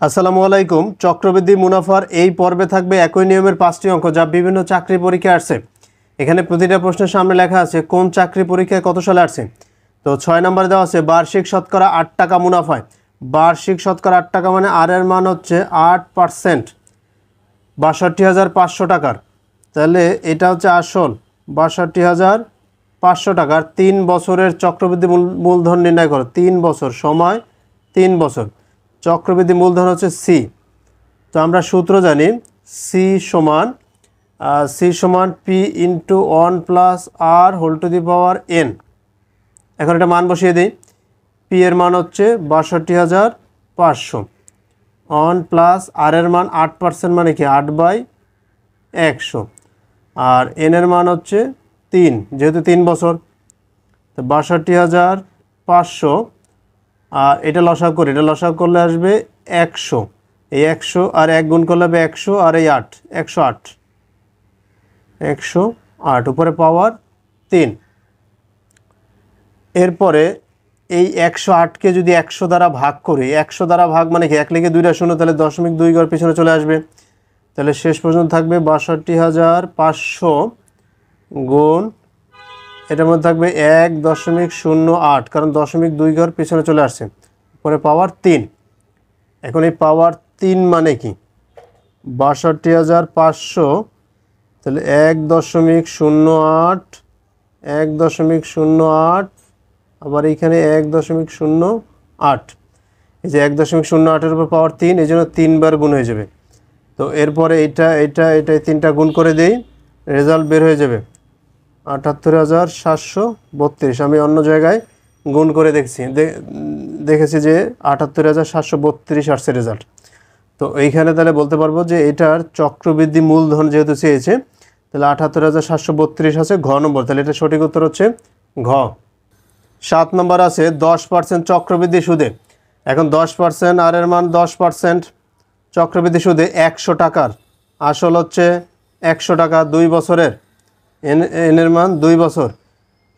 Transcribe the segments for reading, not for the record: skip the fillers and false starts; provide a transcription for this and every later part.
আসসালামু আলাইকুম। চক্রবৃদ্ধি মুনাফার এই পর্বে থাকবে একই নিয়মের 5টি অঙ্ক যা বিভিন্ন চাকরি পরীক্ষায় আসছে। এখানে প্রতিটা প্রশ্নের সামনে লেখা আছে কোন চাকরি পরীক্ষায় কত সালে আসছে। তো 6 নম্বরে দেওয়া আছে বার্ষিক শতকরা 8 টাকা মুনাফায়। বার্ষিক শতকরা 8 টাকা মানে আর এর মান হচ্ছে 8%, ৬২,৫০০ টাকার। তাহলে এটা হচ্ছে আসল ৬২,৫০০ টাকার 3 বছরের চক্রবৃদ্ধি মূলধন নির্ণয় করো। 3 বছর সময় 3 বছর। চক্রবৃদ্ধি মূলধন হচ্ছে সি। তো আমরা সূত্র জানি সি সমান P into 1 plus r whole to the power n. এখন এটা মান বসিয়ে দিই। পি এর মান হচ্ছে ৬২,৫০০, 1 প্লাস আর এর মান 8% মানে কি 8/100, আর এন এর মান হচ্ছে 3, যেহেতু 3 বছর। তো ৬২,৫০০ আর এটা লসাগু করি, এটা লসাগু করলে আসবে 100। এই 100 আর 1 গুণ করলে হবে 100 আর এই 8, 108 উপরে পাওয়ার 3। এরপরে এই 108কে যদি 100 দ্বারা ভাগ করি, 100 দ্বারা ভাগ মানে কি 1 লিখে 2টা শূন্য, তাহলে 0.2 ঘর পিছনে চলে আসবে। তাহলে শেষ পর্যন্ত থাকবে ৬২,৫০০ গুণ এটার মধ্যে থাকবে 1.08, কারণ 0.2 ঘর পিছনে চলে আসছে, পরে পাওয়ার 3। এখন এই পাওয়ার 3 মানে কি ৬২,৫০০, তাহলে 1.08, 1.08, আবার এইখানে 1.08। এই যে 1.08-এর উপর পাওয়ার 3, এই জন্য 3 বার গুণ হয়ে যাবে। তো এরপরে এটা 3টা গুণ করে দেই, রেজাল্ট বের হয়ে যাবে ৭৮,৭৩২। আমি অন্য জায়গায় গুণ করে দেখেছি যে ৭৮,৭৩২ আসছে রেজাল্ট। তো এইখানে তাহলে বলতে পারবো যে এটার চক্রবৃদ্ধি মূলধন যেহেতু চেয়েছে, তাহলে ৭৮,৭৩২ আছে ঘ নম্বর। তাহলে এটা সঠিক উত্তর হচ্ছে ঘ। 7 নম্বর আছে 10% চক্রবৃদ্ধি সুদে। এখন 10% আর এর মান 10%, চক্রবৃদ্ধি সুদে 100 টাকার, আসল হচ্ছে 100 টাকা, 2 বছরের, এনের মান 2 বছর।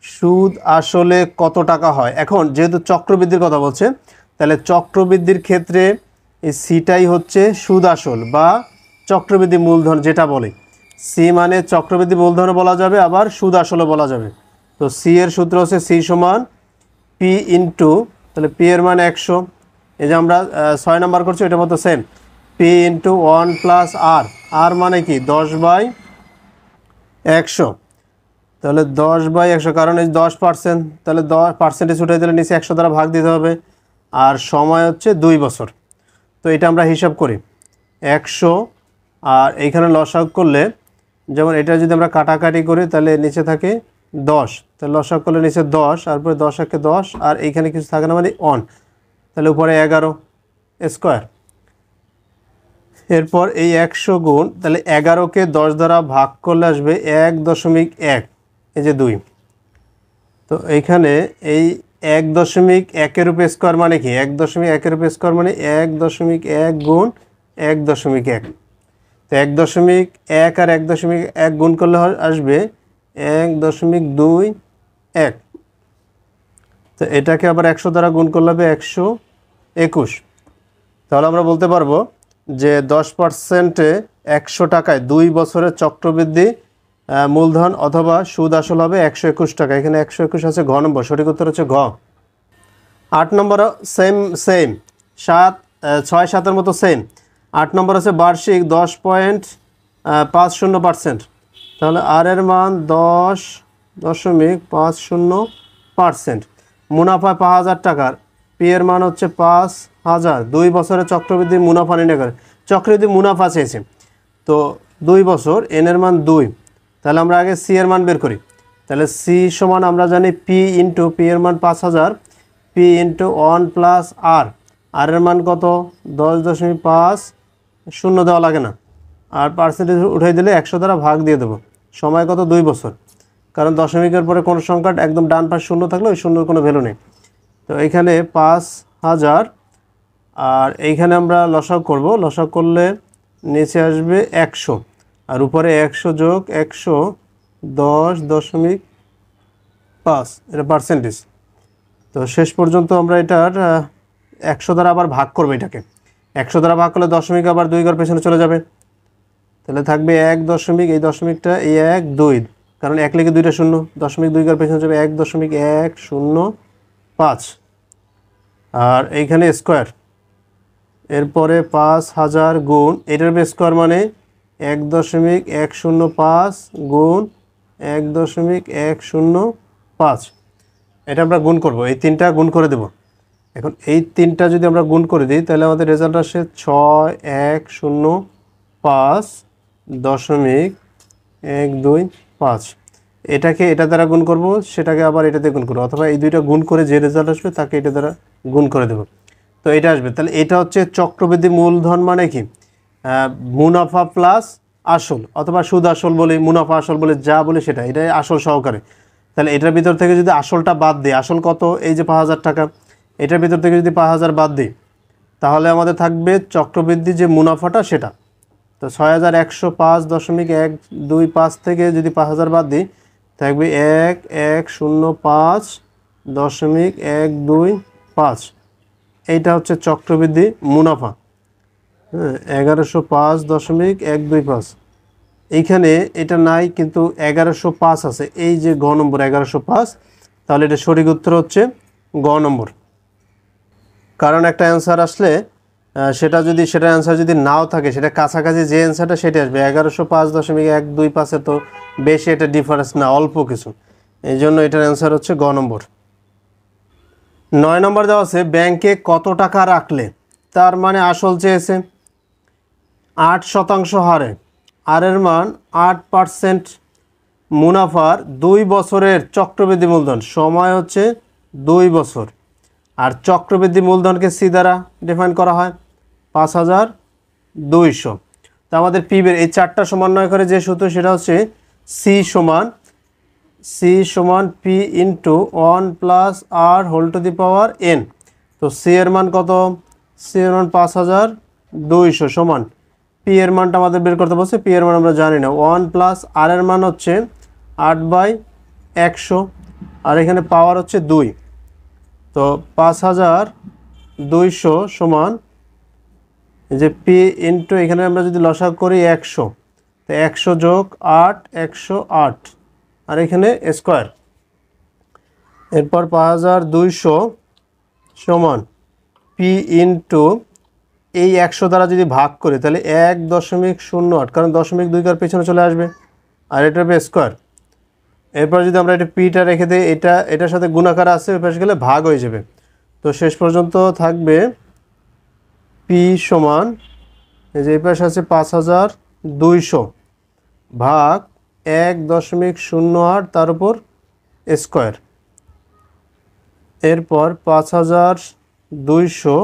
সুদ আসলে কত টাকা হয়? এখন যেহেতু চক্রবৃদ্ধির কথা বলছে, তাহলে চক্রবৃদ্ধির ক্ষেত্রে এই সিটাই হচ্ছে সুদ আসল বা চক্রবৃদ্ধি মূলধন যেটা বলে। সি মানে চক্রবৃদ্ধি মূলধনও বলা যাবে, আবার সুদ আসলও বলা যাবে। তো সি এর সূত্র হচ্ছে সি সমান পি ইন্টু, তাহলে পি এর মান 100, এই যে আমরা 6 নাম্বার করছি ওইটার মতো সেম, পি ইন্টু 1 প্লাস আর, আর মানে কি 10/100। তাহলে 10/100, কারণ এই 10%, তাহলে 10% উঠে দিলে নিচে 100 দ্বারা ভাগ দিতে হবে, আর সময় হচ্ছে 2 বছর। তো এটা আমরা হিসাব করি 100, আর এইখানে লসাগু করলে, যেমন এটা যদি আমরা কাটাকাটি করি তাহলে নিচে থাকে 10, তাহলে লসাগু করলে নিচে 10, তারপরে 10 একে 10, আর এইখানে কিছু থাকে না মানে 1, তাহলে উপরে 11 স্কোয়ার। এরপর এই 100 গুণ, তাহলে 11কে 10 দ্বারা ভাগ করলে আসবে 1.1, এই যে 2। তো এইখানে এই 1.1-এর উপর স্কোয়ার মানে কি 1.1-এর উপর স্কোয়ার মানে 1.1 গুণ 1.1। তো 1.1 আর 1.1 গুণ করলে আসবে 1.21। তো এটাকে আবার 100 দ্বারা গুণ করলে হবে 121। তাহলে আমরা বলতে পারবো যে 10%-এ 100 টাকায় 2 বছরের চক্রবৃদ্ধি মূলধন অথবা সুদ আসল হবে 121 টাকা। এখানে 121 আছে ঘ নম্বর, সঠিক উত্তর হচ্ছে ঘ। 8 নম্বর সেম 6-7-এর মতো সেম। 8 নম্বর আছে বার্ষিক 10.50%, তাহলে আর এর মান 10.50%, মুনাফা 5,000 টাকার, পি এর মান হচ্ছে 5,000, 2 বছরের চক্রবৃদ্ধি মুনাফা নির্ণয় করে। চক্রবৃদ্ধি মুনাফা চেয়েছে, তো 2 বছর, এন এর মান 2, তাহলে আমরা আগে সি এর মান বের করি। তাহলে সি সমান আমরা জানি পি ইন্টু, পি এর মান 5,000, পি ইন্টু 1 প্লাস আর, আর এর মান কত 10.5, শূন্য দেওয়া লাগে না, আর পার্সেন্টেজ উঠাই দিলে 100 দ্বারা ভাগ দিয়ে দেবো। সময় কত 2 বছর, কারণ দশমিকের পরে কোনো সংখ্যা একদম ডান পাশ শূন্য থাকলে ওই শূন্যর কোনো ভ্যালু নেই। তো এইখানে 5,000, আর এইখানে আমরা লসাগু করব, লসাগু করলে নিচে আসবে 100, আর উপরে 100 যোগ 100 10.5, এটা পার্সেন্টেজ। তো শেষ পর্যন্ত আমরা এটার 100 দ্বারা আবার ভাগ করবো এটাকে। 100 দ্বারা ভাগ করলে দশমিক আবার 2 ঘর পেছনে চলে যাবে, তাহলে থাকবে 1 দশমিক, এই দশমিকটা এই 1 2, কারণ 1 লিখে 2টা শূন্য, দশমিক 2 ঘর পেছনে যাবে 1.105, আর এইখানে স্কোয়ার, এরপরে 5000 গুণ এটার স্কোয়ার মানে 1.105 গুণ 1.105, এটা আমরা গুণ করব, এই তিনটা গুণ করে দেব। এখন এই তিনটা যদি আমরা গুণ করে দিই তাহলে আমাদের রেজাল্ট আসে 6105.125। এটাকে এটা দ্বারা গুণ করব, সেটাকে আবার এটাতে গুণ করব, অথবা এই দুইটা গুণ করে যে রেজাল্ট আসবে তাকে এটা দ্বারা গুণ করে দেব, তো এটা আসবে। তাহলে এটা হচ্ছে চক্রবৃদ্ধি মূলধন মানে কি, মুনাফা প্লাস আসল, অথবা সুদ আসল বলি, মুনাফা আসল বলে, যা বলি সেটা, এটাই আসল সহকারে। তাহলে এটার ভিতর থেকে যদি আসলটা বাদ দিই, আসল কত, এই যে 5000 টাকা, এটার ভিতর থেকে যদি 5000 বাদ দিই তাহলে আমাদের থাকবে চক্রবৃদ্ধি যে মুনাফাটা সেটা। তো 6105.125 থেকে যদি 5000 বাদ দিই থাকবে 1105.125, এইটা হচ্ছে চক্রবৃদ্ধি মুনাফা। হ্যাঁ, 1105.125, এইখানে এটা নাই কিন্তু 1105 আছে, এই যে গ নম্বর 1105, তাহলে এটা সঠিক উত্তর হচ্ছে গ নম্বর। কারণ একটা অ্যান্সার আসলে সেটা যদি সেটার অ্যান্সার যদি নাও থাকে, সেটা কাছাকাছি যে অ্যান্সারটা সেটা আসবে। 1105.125 তো বেশি এটা ডিফারেন্স না, অল্প কিছু, এই জন্য এটার অ্যান্সার হচ্ছে গ নম্বর। 9 নম্বর দেওয়া আছে ব্যাংকে কত টাকা রাখলে, তার মানে আসল চেয়েছে 8% হারে, আর এর মান 8%, মুনাফার 2 বছরের চক্রবৃদ্ধি মূলধন, সময় হচ্ছে 2 বছর, আর চক্রবৃদ্ধি মূলধনকে সি দ্বারা ডিফাইন করা হয় 5200। তো আমাদের পি বের এই চারটা সমন্বয় করে যে সূত্র সেটা হচ্ছে সি সমান P into 1 plus r whole to the power n. তো সি এর মান কত, সি এর মান 5200 সমান পি এর মানটা আমাদের বের করতে বলছে, পি এর মান আমরা জানি না, 1 প্লাস আর এর মান হচ্ছে 8/100, আর এখানে পাওয়ার হচ্ছে 2, তো 5200 সমান যে পি ইন্টু এখানে আমরা যদি লসাগু করি 100, তো 100 যোগ 8 108, আর এখানে স্কোয়ার, এরপর 5200 সমান পি ইন্টু এই 100 দ্বারা যদি ভাগ করি তাহলে 1.08, কারণ 0.2 কার পেছনে চলে আসবে, আর এটা হবে স্কোয়ার। এরপর যদি আমরা এটা পিটা রেখে দিই, এটার সাথে গুণাকার আছে, ওই পাশে গেলে ভাগ হয়ে যাবে। তো শেষ পর্যন্ত থাকবে পি সমান, এই যে এই পাশে আছে 5200 ভাগ 1.08 তার উপর স্কোয়ার, এরপর 5200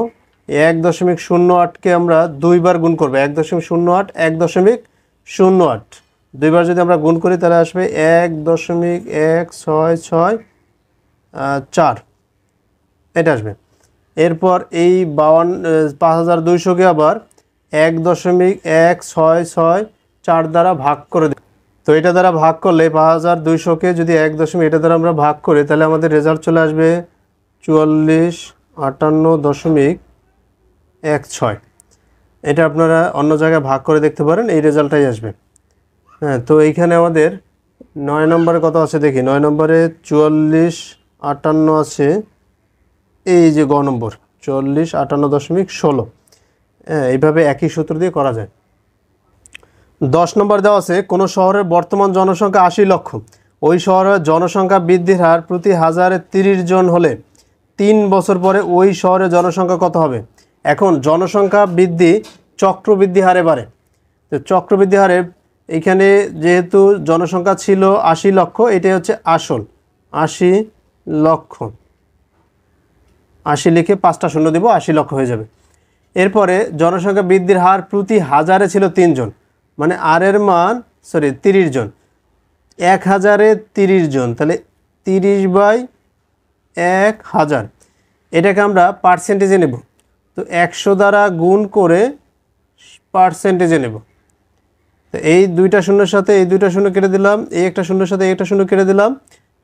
1.08কে আমরা 2 বার গুণ করবো, 1.08 1.08 2 বার যদি আমরা গুণ করি তাহলে আসবে 1.1664, এটা আসবে। এরপর এই 5200কে আবার 1.1664 দ্বারা ভাগ করে দিই, তো এটা দ্বারা ভাগ করলে 5200কে যদি 1 এটা দ্বারা আমরা ভাগ করি তাহলে আমাদের রেজাল্ট চলে আসবে 4458.16। এটা আপনারা অন্য জায়গায় ভাগ করে দেখতে পারেন, এই রেজাল্টটাই আসবে। হ্যাঁ, তো এইখানে আমাদের 9 নম্বরে কত আছে দেখি, 9 নম্বরে 4458 আছে, এই যে গ নম্বর 4458.16। হ্যাঁ, এইভাবে একই সূত্র দিয়ে করা যায়। 10 নম্বর দেওয়া আছে কোনো শহরের বর্তমান জনসংখ্যা 80 লক্ষ, ওই শহরের জনসংখ্যা বৃদ্ধির হার প্রতি 1000-এ 30 জন হলে 3 বছর পরে ওই শহরের জনসংখ্যা কত হবে। এখন জনসংখ্যা বৃদ্ধি চক্রবৃদ্ধি হারে বাড়ে, তো চক্রবৃদ্ধি হারে এখানে যেহেতু জনসংখ্যা ছিল 80 লক্ষ, এটাই হচ্ছে আসল 80 লক্ষ, 80 লিখে 5টা শূন্য দেব, 80 লক্ষ হয়ে যাবে। এরপরে জনসংখ্যা বৃদ্ধির হার প্রতি 1000-এ ছিল 3 জন, মানে আর এর মান 30 জন, 1000-এ 30 জন, তাহলে 30/1000, এটাকে আমরা পার্সেন্টেজে নেব, তো 100 দ্বারা গুণ করে পার্সেন্টেজে নেব। তো এই 2টা শূন্যের সাথে এই 2টা শূন্য কেটে দিলাম, এই একটা শূন্যের সাথে এই একটা শূন্য কেটে দিলাম,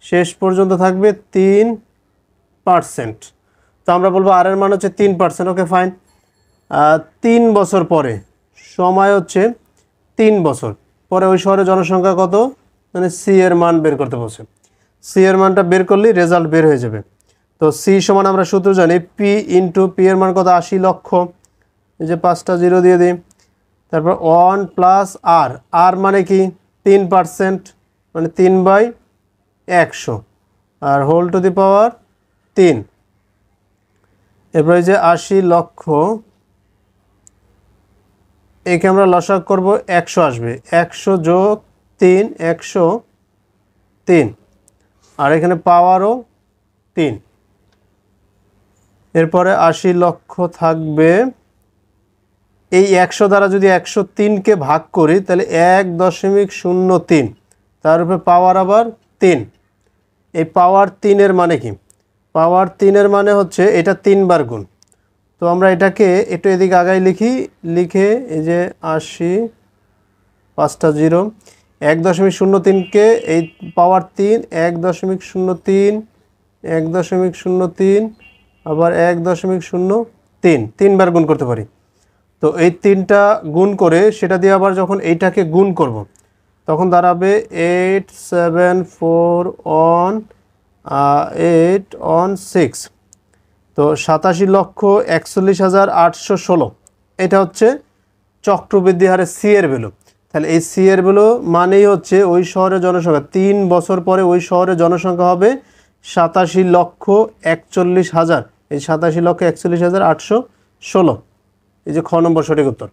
শেষ পর্যন্ত থাকবে 3%। তো আমরা বলবো আর এর মান হচ্ছে 3%, ওকে ফাইন। 3 বছর পরে, সময় হচ্ছে 3 বছর পরে ওই শহরের জনসংখ্যা কত, মানে সি এর মান বের করতে বলছে। সি এর মানটা বের করলেই রেজাল্ট বের হয়ে যাবে। তো সি সমান আমরা সূত্র জানি পি ইন্টু পি এর মান কত, 80 লক্ষ, এই যে 5টা জিরো দিয়ে দিই, তারপর 1 প্লাস আর, আর মানে কি 3%, মানে 3/100, আর হোল টু দি পাওয়ার 3। এরপরে যে 80 লক্ষ, একে আমরা লসাগ করব, 100 আসবে, 100 যোগ 3, 103, আর এখানে পাওয়ারও 3। এরপরে 80 লক্ষ থাকবে, এই 100 দ্বারা যদি 103কে ভাগ করি তাহলে 1.03, তার উপরে পাওয়ার আবার 3। এই পাওয়ার 3 এর মানে কি, পাওয়ার 3 এর মানে হচ্ছে এটা 3 বার গুণ। তো আমরা এটাকে একটু এদিকে আগাই লিখি, লিখে এই যে 80, 5টা জিরো, 1.03কে এই পাওয়ার 3, 1.03, 1.03, আবার 1.03, 3 বার গুণ করতে পারি। তো এই 3টা গুণ করে সেটা দিয়ে আবার যখন এইটাকে গুণ করব তখন দাঁড়াবে 8741816। তো 87,41,816, এটা হচ্ছে চক্রবৃদ্ধি হারে সি এর ভ্যালু। তাহলে এই সি এর ভ্যালু মানেই হচ্ছে ওই শহরের জনসংখ্যা 3 বছর পরে ওই শহরের জনসংখ্যা হবে 87,41,000, এই 87,41,816। এই যে খ নম্বর সঠিক উত্তর।